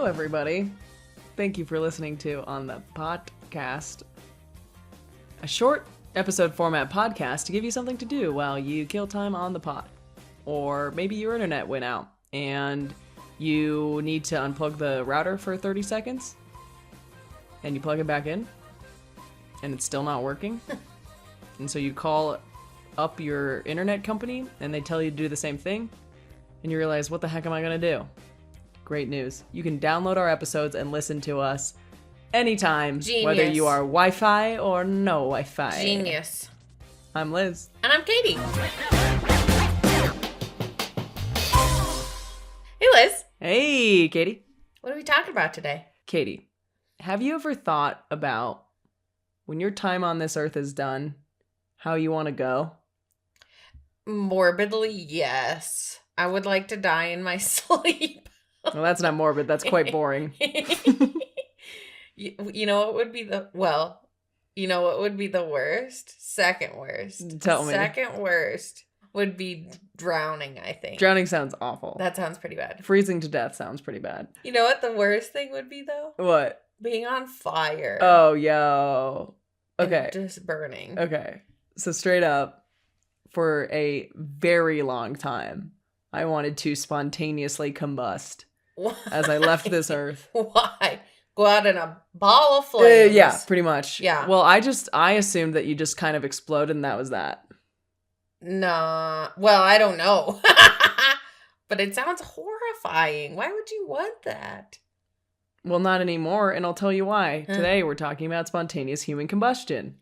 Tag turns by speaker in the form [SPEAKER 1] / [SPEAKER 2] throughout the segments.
[SPEAKER 1] everybody. Thank you for listening to On the Podcast, a short episode format podcast to give you something to do while you kill time on the pod. Or maybe your internet went out and you need to unplug the router for 30 seconds and you plug it back in and it's still not working. And so you call up your internet company and they tell you to do the same thing and you realize, what the heck am I going to do? Great news. You can download our episodes and listen to us anytime,
[SPEAKER 2] Genius.
[SPEAKER 1] Whether you are Wi-Fi or no Wi-Fi.
[SPEAKER 2] Genius.
[SPEAKER 1] I'm Liz.
[SPEAKER 2] And I'm Katie. Hey, Liz.
[SPEAKER 1] Hey, Katie.
[SPEAKER 2] What are we talking about today?
[SPEAKER 1] Katie, have you ever thought about when your time on this earth is done, how you want to go?
[SPEAKER 2] Morbidly, yes. I would like to die in my sleep.
[SPEAKER 1] Well, that's not morbid. That's quite boring.
[SPEAKER 2] You know what would be the worst? Second worst.
[SPEAKER 1] Tell me.
[SPEAKER 2] Second worst would be drowning, I think.
[SPEAKER 1] Drowning sounds awful.
[SPEAKER 2] That sounds pretty bad.
[SPEAKER 1] Freezing to death sounds pretty bad.
[SPEAKER 2] You know what the worst thing would be, though?
[SPEAKER 1] What?
[SPEAKER 2] Being on fire.
[SPEAKER 1] Oh, yo. Okay.
[SPEAKER 2] And just burning.
[SPEAKER 1] Okay. So straight up, for a very long time, I wanted to spontaneously combust.
[SPEAKER 2] Why?
[SPEAKER 1] As I left this earth.
[SPEAKER 2] Why? Go out in a ball of flames.
[SPEAKER 1] Yeah, pretty much.
[SPEAKER 2] Yeah.
[SPEAKER 1] Well, I assumed that you just kind of exploded and that was that.
[SPEAKER 2] Nah. Well, I don't know. But it sounds horrifying. Why would you want that?
[SPEAKER 1] Well, not anymore, and I'll tell you why.
[SPEAKER 2] Huh.
[SPEAKER 1] Today we're talking about spontaneous human combustion.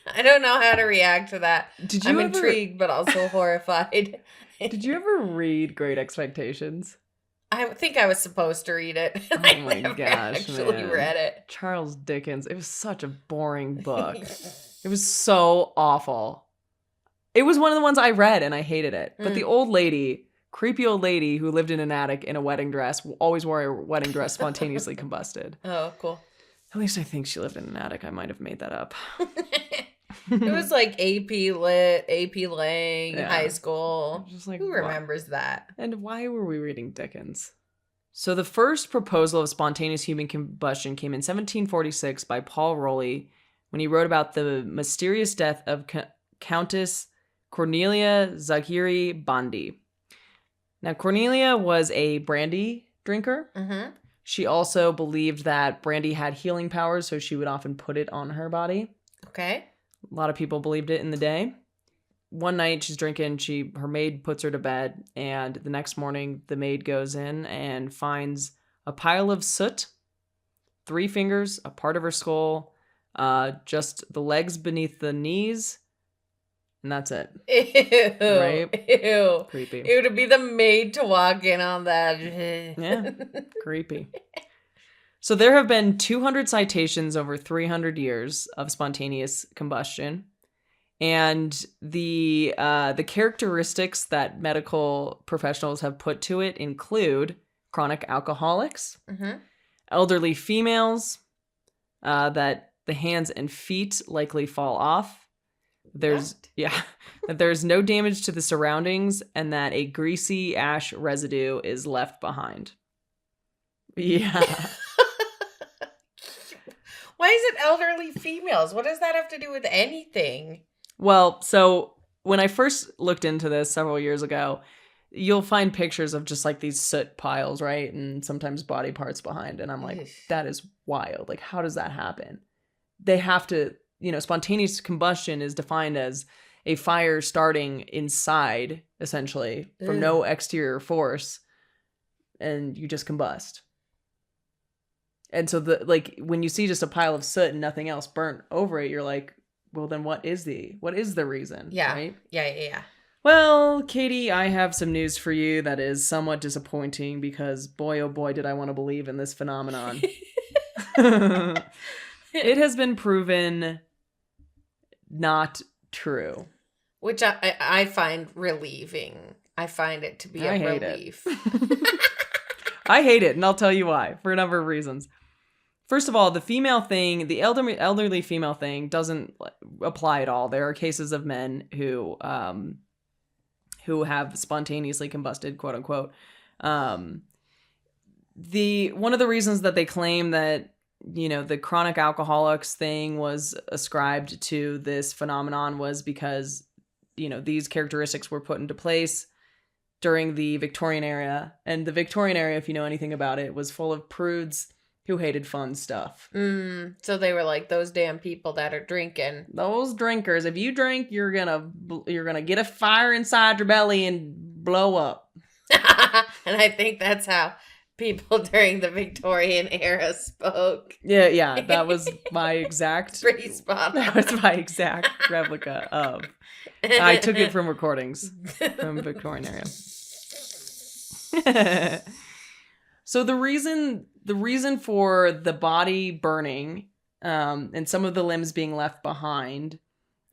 [SPEAKER 2] I don't know how to react to that. I'm
[SPEAKER 1] ever,
[SPEAKER 2] intrigued, but also horrified.
[SPEAKER 1] Did you ever read Great Expectations?
[SPEAKER 2] I think I was supposed to read it.
[SPEAKER 1] Oh
[SPEAKER 2] I
[SPEAKER 1] my
[SPEAKER 2] never
[SPEAKER 1] gosh,
[SPEAKER 2] actually
[SPEAKER 1] man.
[SPEAKER 2] read it.
[SPEAKER 1] Charles Dickens. It was such a boring book. It was so awful. It was one of the ones I read and I hated it. But the old lady, creepy old lady who lived in an attic in a wedding dress, always wore a wedding dress, spontaneously combusted.
[SPEAKER 2] Oh, cool.
[SPEAKER 1] At least I think she lived in an attic. I might have made that up.
[SPEAKER 2] It was like AP Lit, AP Lang,
[SPEAKER 1] Yeah.
[SPEAKER 2] high school.
[SPEAKER 1] Just like,
[SPEAKER 2] Who
[SPEAKER 1] what?
[SPEAKER 2] remembers that?
[SPEAKER 1] And why were we reading Dickens? So the first proposal of spontaneous human combustion came in 1746 by Paul Rowley when he wrote about the mysterious death of Countess Cornelia Zaghiri Bondi. Now, Cornelia was a brandy drinker.
[SPEAKER 2] Mm-hmm.
[SPEAKER 1] She also believed that brandy had healing powers, so she would often put it on her body.
[SPEAKER 2] Okay.
[SPEAKER 1] A lot of people believed it in the day. One night she's drinking, her maid puts her to bed, and the next morning the maid goes in and finds a pile of soot, 3 fingers, a part of her skull, just the legs beneath the knees, and that's it.
[SPEAKER 2] Ew.
[SPEAKER 1] Right?
[SPEAKER 2] Ew.
[SPEAKER 1] Creepy.
[SPEAKER 2] It would be the maid to walk in on that.
[SPEAKER 1] Yeah, creepy. So there have been 200 citations over 300 years of spontaneous combustion. And the characteristics that medical professionals have put to it include chronic alcoholics,
[SPEAKER 2] Mm-hmm.
[SPEAKER 1] elderly females, that the hands and feet likely fall off. That there's no damage to the surroundings, and that a greasy ash residue is left behind. Yeah.
[SPEAKER 2] Why is it elderly females? What does that have to do with anything?
[SPEAKER 1] Well, so when I first looked into this several years ago, you'll find pictures of just like these soot piles, right? And sometimes body parts behind. And I'm like,
[SPEAKER 2] Eesh.
[SPEAKER 1] that is wild. Like, how does that happen? They have to, spontaneous combustion is defined as a fire starting inside, essentially, from no exterior force, and you just combust. And so when you see just a pile of soot and nothing else burnt over it, you're like, well, then what is the reason?
[SPEAKER 2] Yeah.
[SPEAKER 1] Right?
[SPEAKER 2] Yeah.
[SPEAKER 1] Well, Katie, I have some news for you that is somewhat disappointing because boy, oh boy, did I want to believe in this phenomenon. It has been proven not true.
[SPEAKER 2] Which I find relieving. I find it to be a relief.
[SPEAKER 1] I hate it, and I'll tell you why, for a number of reasons. First of all, the female thing, the elderly female thing doesn't apply at all. There are cases of men who have spontaneously combusted, quote unquote. One of the reasons that they claim that, you know, the chronic alcoholics thing was ascribed to this phenomenon was because, you know, these characteristics were put into place during the Victorian era. And the Victorian era, if you know anything about it, was full of prudes who hated fun stuff.
[SPEAKER 2] So they were like, those damn people that are drinking.
[SPEAKER 1] Those drinkers, if you drink, you're gonna get a fire inside your belly and blow up.
[SPEAKER 2] And I think that's how people during the Victorian era spoke.
[SPEAKER 1] Yeah, that was my exact...
[SPEAKER 2] Pretty spot on.
[SPEAKER 1] That was my exact replica of... I took it from recordings from Victorian era. So the reason for the body burning and some of the limbs being left behind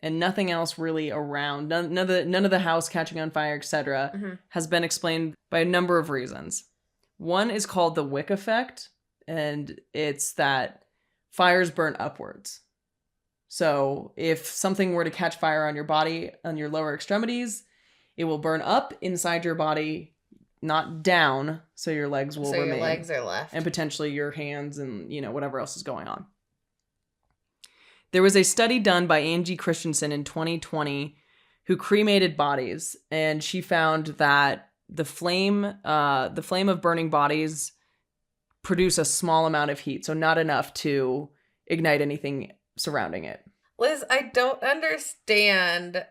[SPEAKER 1] and nothing else really around, none of the house catching on fire, etc., has been explained by a number of reasons. One is called the wick effect, and it's that fires burn upwards. So if something were to catch fire on your body, on your lower extremities, it will burn up inside your body, not down, so your legs will remain. So your
[SPEAKER 2] legs are left.
[SPEAKER 1] And potentially your hands and, you know, whatever else is going on. There was a study done by Angie Christensen in 2020 who cremated bodies, and she found that the flame of burning bodies produce a small amount of heat, so not enough to ignite anything surrounding it.
[SPEAKER 2] Liz, I don't understand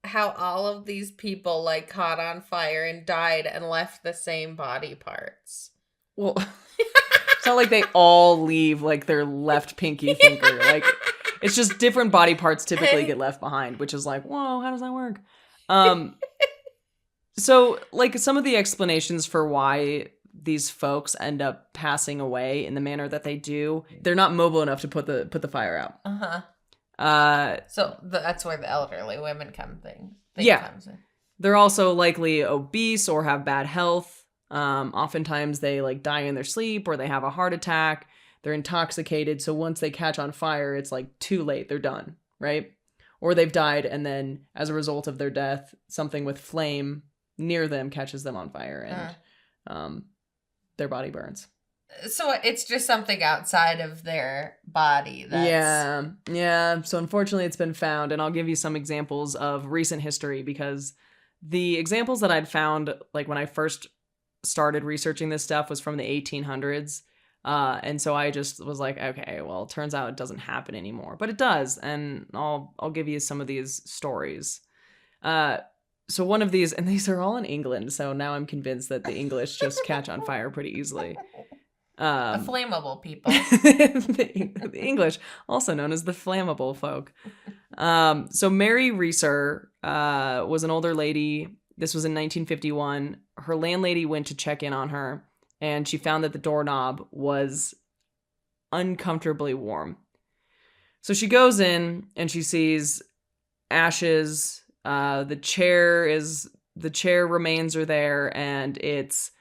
[SPEAKER 2] how all of these people like caught on fire and died and left the same body parts.
[SPEAKER 1] Well, it's not like they all leave like their left pinky finger. Like, it's just different body parts typically get left behind, which is like, whoa, how does that work? So, like, some of the explanations for why these folks end up passing away in the manner that they do, they're not mobile enough to put the fire out.
[SPEAKER 2] So that's where the elderly women comes in.
[SPEAKER 1] They're also likely obese or have bad health. Oftentimes they like die in their sleep or they have a heart attack. They're intoxicated. So once they catch on fire, it's like too late. They're done, right? Or they've died, and then as a result of their death, something with flame near them catches them on fire, and their body burns.
[SPEAKER 2] So it's just something outside of their body.
[SPEAKER 1] Yeah. So unfortunately, it's been found, and I'll give you some examples of recent history, because the examples that I'd found, like when I first started researching this stuff, was from the 1800s. And so I just was like, okay, well, it turns out it doesn't happen anymore, but it does, and I'll give you some of these stories. So one of these, and these are all in England, so now I'm convinced that the English just catch on fire pretty easily.
[SPEAKER 2] The flammable people.
[SPEAKER 1] the English, also known as the flammable folk. So Mary Reeser was an older lady. This was in 1951. Her landlady went to check in on her, and she found that the doorknob was uncomfortably warm. So she goes in, and she sees ashes. The chair remains are there, and it's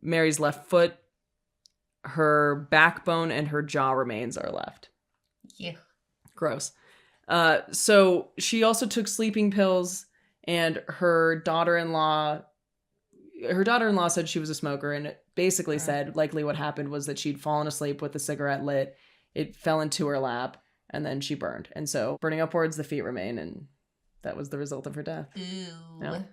[SPEAKER 1] Mary's left foot, her backbone, and her jaw remains are left.
[SPEAKER 2] Yeah.
[SPEAKER 1] Gross. So she also took sleeping pills, and her daughter-in-law said she was a smoker, and it basically said likely what happened was that she'd fallen asleep with the cigarette lit, it fell into her lap, and then she burned. And so burning upwards, the feet remain, and that was the result of her death.
[SPEAKER 2] Ew.
[SPEAKER 1] No.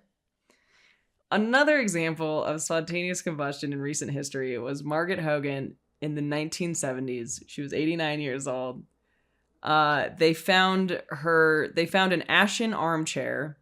[SPEAKER 1] Another example of spontaneous combustion in recent history was Margaret Hogan in the 1970s. She was 89 years old. They found an ashen armchair.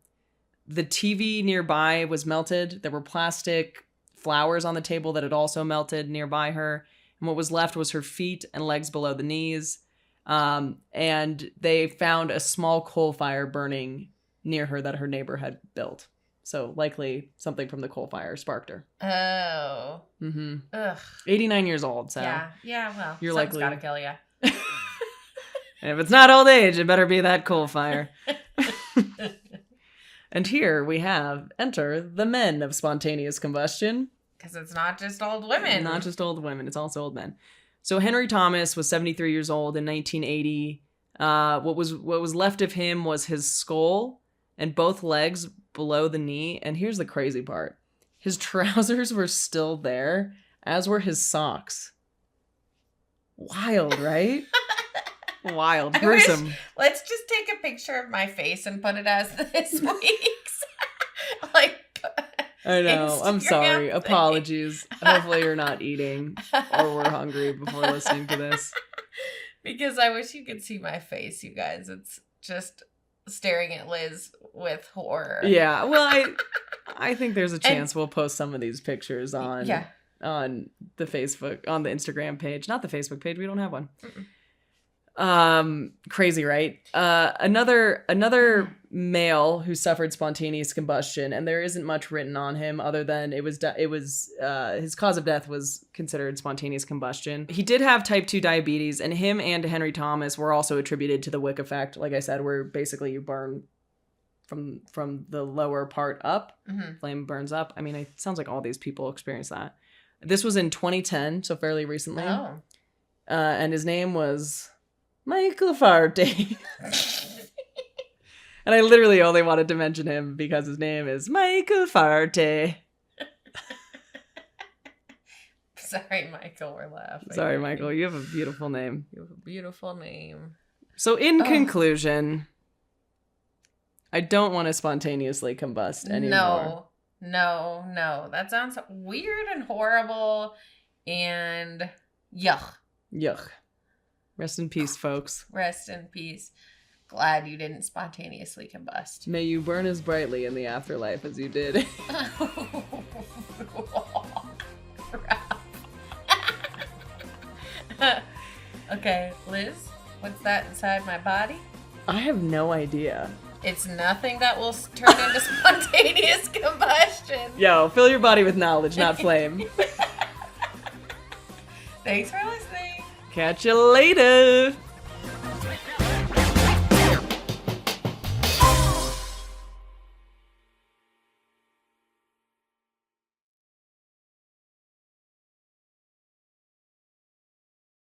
[SPEAKER 1] The TV nearby was melted. There were plastic flowers on the table that had also melted nearby her. And what was left was her feet and legs below the knees. And they found a small coal fire burning near her that her neighbor had built. So likely something from the coal fire sparked her.
[SPEAKER 2] Oh.
[SPEAKER 1] Mm-hmm.
[SPEAKER 2] Ugh.
[SPEAKER 1] 89 years old, so.
[SPEAKER 2] Yeah, well,
[SPEAKER 1] you're
[SPEAKER 2] something's
[SPEAKER 1] likely
[SPEAKER 2] gotta kill you.
[SPEAKER 1] And if it's not old age, it better be that coal fire. And here we have, enter the men of spontaneous combustion.
[SPEAKER 2] Because it's not just old women.
[SPEAKER 1] Not just old women, it's also old men. So Henry Thomas was 73 years old in 1980. What was left of him was his skull and both legs below the knee. And here's the crazy part. His trousers were still there, as were his socks. Wild, right? Wild. Gruesome.
[SPEAKER 2] Let's just take a picture of my face and put it as this week's. Like,
[SPEAKER 1] I know. I'm
[SPEAKER 2] Instagram
[SPEAKER 1] sorry.
[SPEAKER 2] thing.
[SPEAKER 1] Apologies. Hopefully you're not eating or we're hungry before listening to this.
[SPEAKER 2] Because I wish you could see my face, you guys. It's just staring at Liz with horror.
[SPEAKER 1] Yeah. Well, I think there's a chance we'll post some of these pictures on the Facebook, on the Instagram page. Not the Facebook page. We don't have one. Crazy, right? Another male who suffered spontaneous combustion, and there isn't much written on him other than his cause of death was considered spontaneous combustion. He did have type 2 diabetes, and him and Henry Thomas were also attributed to the wick effect, like I said, where basically you burn from the lower part up. Flame burns up. I mean, it sounds like all these people experienced that. This was in 2010, so fairly recently.
[SPEAKER 2] Oh.
[SPEAKER 1] And his name was Michael Faraday. And I literally only wanted to mention him because his name is Michael Faraday.
[SPEAKER 2] Sorry, Michael, we're laughing.
[SPEAKER 1] Sorry, Michael, you have a beautiful name.
[SPEAKER 2] You have a beautiful name.
[SPEAKER 1] So in conclusion, I don't want to spontaneously combust anymore.
[SPEAKER 2] No. That sounds weird and horrible and yuck.
[SPEAKER 1] Yuck. Rest in peace, folks.
[SPEAKER 2] Rest in peace. Glad you didn't spontaneously combust.
[SPEAKER 1] May you burn as brightly in the afterlife as you did.
[SPEAKER 2] Okay, Liz, what's that inside my body?
[SPEAKER 1] I have no idea.
[SPEAKER 2] It's nothing that will turn into spontaneous combustion.
[SPEAKER 1] Yo, fill your body with knowledge, not flame.
[SPEAKER 2] Thanks for listening.
[SPEAKER 1] Catch you later.